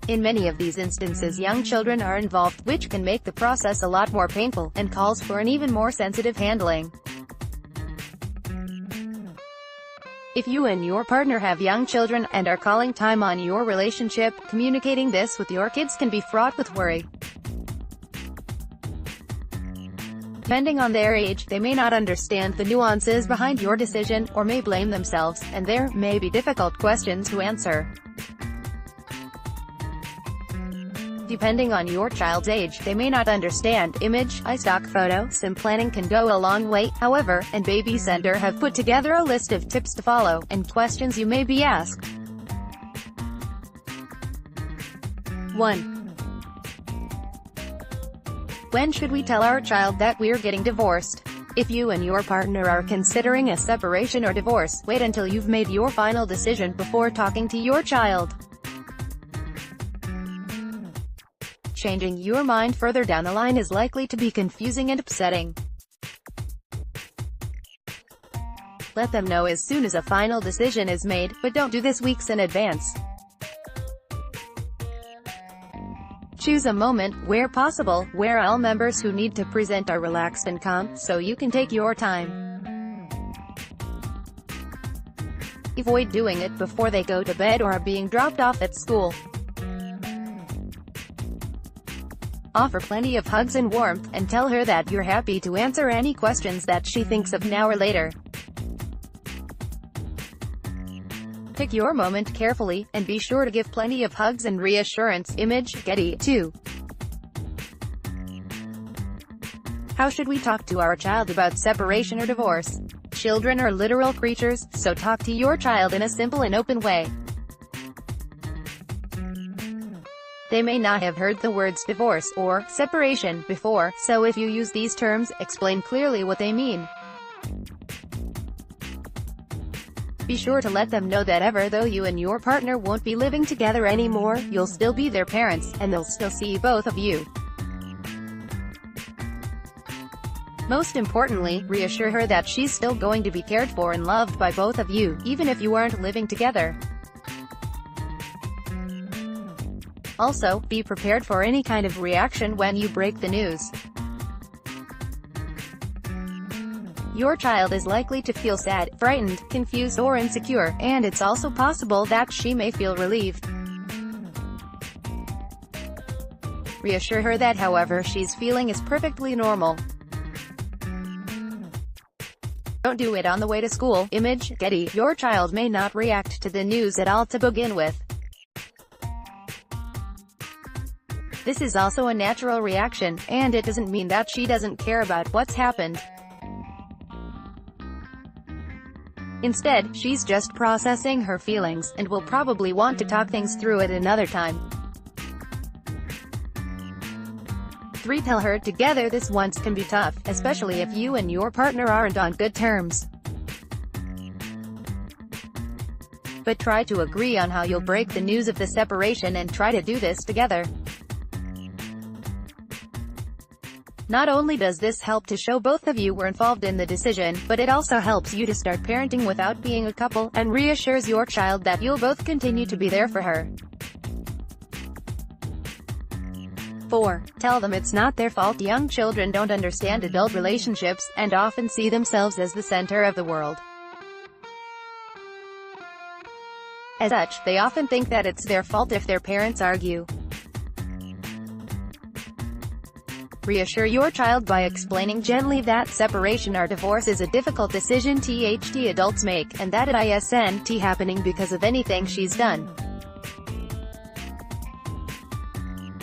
In many of these instances, young children are involved, which can make the process a lot more painful, and calls for an even more sensitive handling. If you and your partner have young children, and are calling time on your relationship, communicating this with your kids can be fraught with worry. Depending on their age, they may not understand the nuances behind your decision, or may blame themselves, and there may be difficult questions to answer. Depending on your child's age, they may not understand image, stock photo. Sim planning can go a long way, however, and Baby Center have put together a list of tips to follow, and questions you may be asked. 1. When should we tell our child that we're getting divorced? If you and your partner are considering a separation or divorce, wait until you've made your final decision before talking to your child. Changing your mind further down the line is likely to be confusing and upsetting. Let them know as soon as a final decision is made, but don't do this weeks in advance. Choose a moment, where possible, where all members who need to present are relaxed and calm, so you can take your time. Avoid doing it before they go to bed or are being dropped off at school. Offer plenty of hugs and warmth, and tell her that you're happy to answer any questions that she thinks of now or later. Pick your moment carefully, and be sure to give plenty of hugs and reassurance. Image, Getty. 2. How should we talk to our child about separation or divorce? Children are literal creatures, so talk to your child in a simple and open way. They may not have heard the words divorce or separation before, so if you use these terms, explain clearly what they mean. Be sure to let them know that even though you and your partner won't be living together anymore, you'll still be their parents, and they'll still see both of you. Most importantly, reassure her that she's still going to be cared for and loved by both of you, even if you aren't living together. Also, be prepared for any kind of reaction when you break the news. Your child is likely to feel sad, frightened, confused, or insecure, and it's also possible that she may feel relieved. Reassure her that however she's feeling is perfectly normal. Don't do it on the way to school. Image, Getty. Your child may not react to the news at all to begin with. This is also a natural reaction, and it doesn't mean that she doesn't care about what's happened. Instead, she's just processing her feelings, and will probably want to talk things through at another time. 3. Tell her together this once can be tough, especially if you and your partner aren't on good terms. But try to agree on how you'll break the news of the separation and try to do this together. Not only does this help to show both of you were involved in the decision, but it also helps you to start parenting without being a couple, and reassures your child that you'll both continue to be there for her. 4. Tell them it's not their fault. Young children don't understand adult relationships, and often see themselves as the center of the world. As such, they often think that it's their fault if their parents argue. Reassure your child by explaining gently that separation or divorce is a difficult decision adults make, and that it isn't happening because of anything she's done.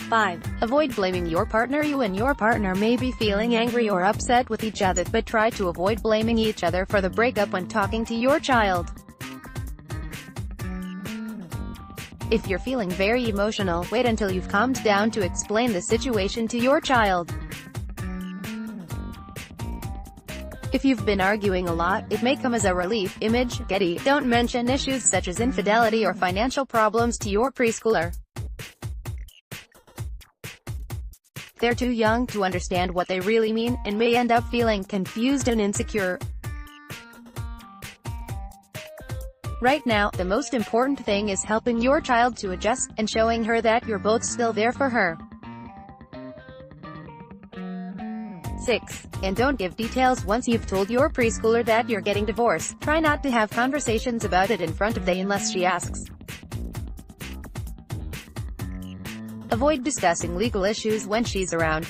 5. Avoid blaming your partner. You and your partner may be feeling angry or upset with each other, but try to avoid blaming each other for the breakup when talking to your child. If you're feeling very emotional, wait until you've calmed down to explain the situation to your child. If you've been arguing a lot, it may come as a relief. Image, Getty. Don't mention issues such as infidelity or financial problems to your preschooler. They're too young to understand what they really mean, and may end up feeling confused and insecure. Right now, the most important thing is helping your child to adjust, and showing her that you're both still there for her. 6. And don't give details once you've told your preschooler that you're getting divorced. Try not to have conversations about it in front of them unless she asks. Avoid discussing legal issues when she's around.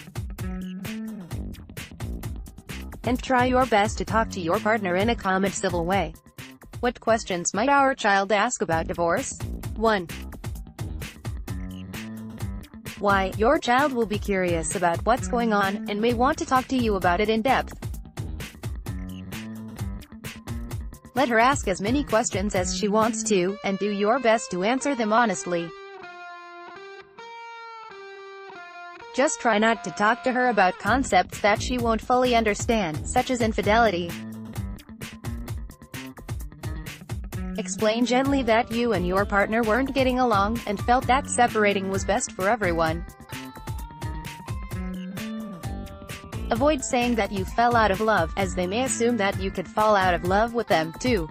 And try your best to talk to your partner in a calm and civil way. What questions might our child ask about divorce? 1. Why? Your child will be curious about what's going on, and may want to talk to you about it in depth. Let her ask as many questions as she wants to, and do your best to answer them honestly. Just try not to talk to her about concepts that she won't fully understand, such as infidelity. Explain gently that you and your partner weren't getting along, and felt that separating was best for everyone. Avoid saying that you fell out of love, as they may assume that you could fall out of love with them, too.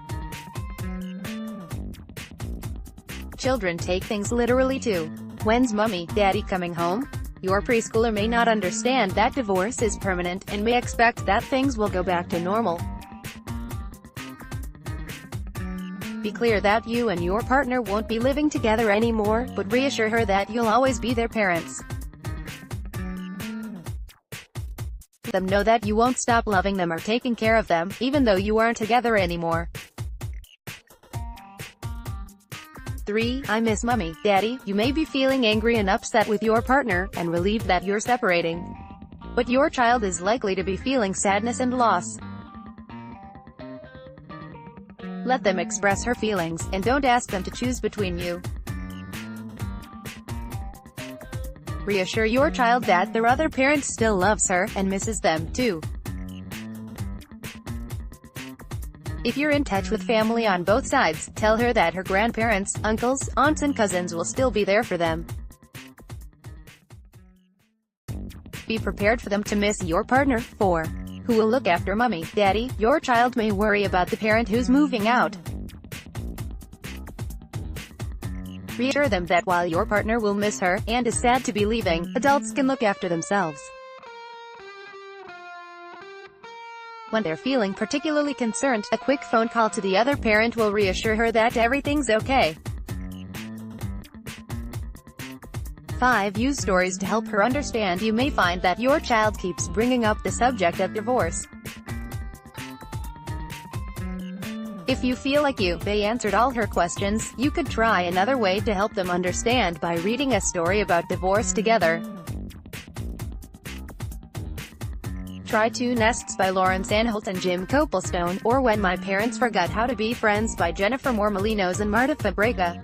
Children take things literally too. When's mommy, daddy coming home? Your preschooler may not understand that divorce is permanent, and may expect that things will go back to normal. Be clear that you and your partner won't be living together anymore, but reassure her that you'll always be their parents. Let them know that you won't stop loving them or taking care of them, even though you aren't together anymore. 3. I miss mommy, daddy. You may be feeling angry and upset with your partner, and relieved that you're separating. But your child is likely to be feeling sadness and loss. Let them express her feelings, and don't ask them to choose between you. Reassure your child that their other parent still loves her, and misses them, too. If you're in touch with family on both sides, tell her that her grandparents, uncles, aunts and cousins will still be there for them. Be prepared for them to miss your partner. 4. Who will look after mommy, daddy? Your child may worry about the parent who's moving out. Reassure them that while your partner will miss her, and is sad to be leaving, adults can look after themselves. When they're feeling particularly concerned, a quick phone call to the other parent will reassure her that everything's okay. 5. Use stories to help her understand. You may find that your child keeps bringing up the subject of divorce. If you feel like they answered all her questions, you could try another way to help them understand by reading a story about divorce together. Try 2 Nests by Lauren Sandholt and Jim Copelstone, or When My Parents Forgot How to Be Friends by Jennifer Moore Molinos and Marta Fabrega.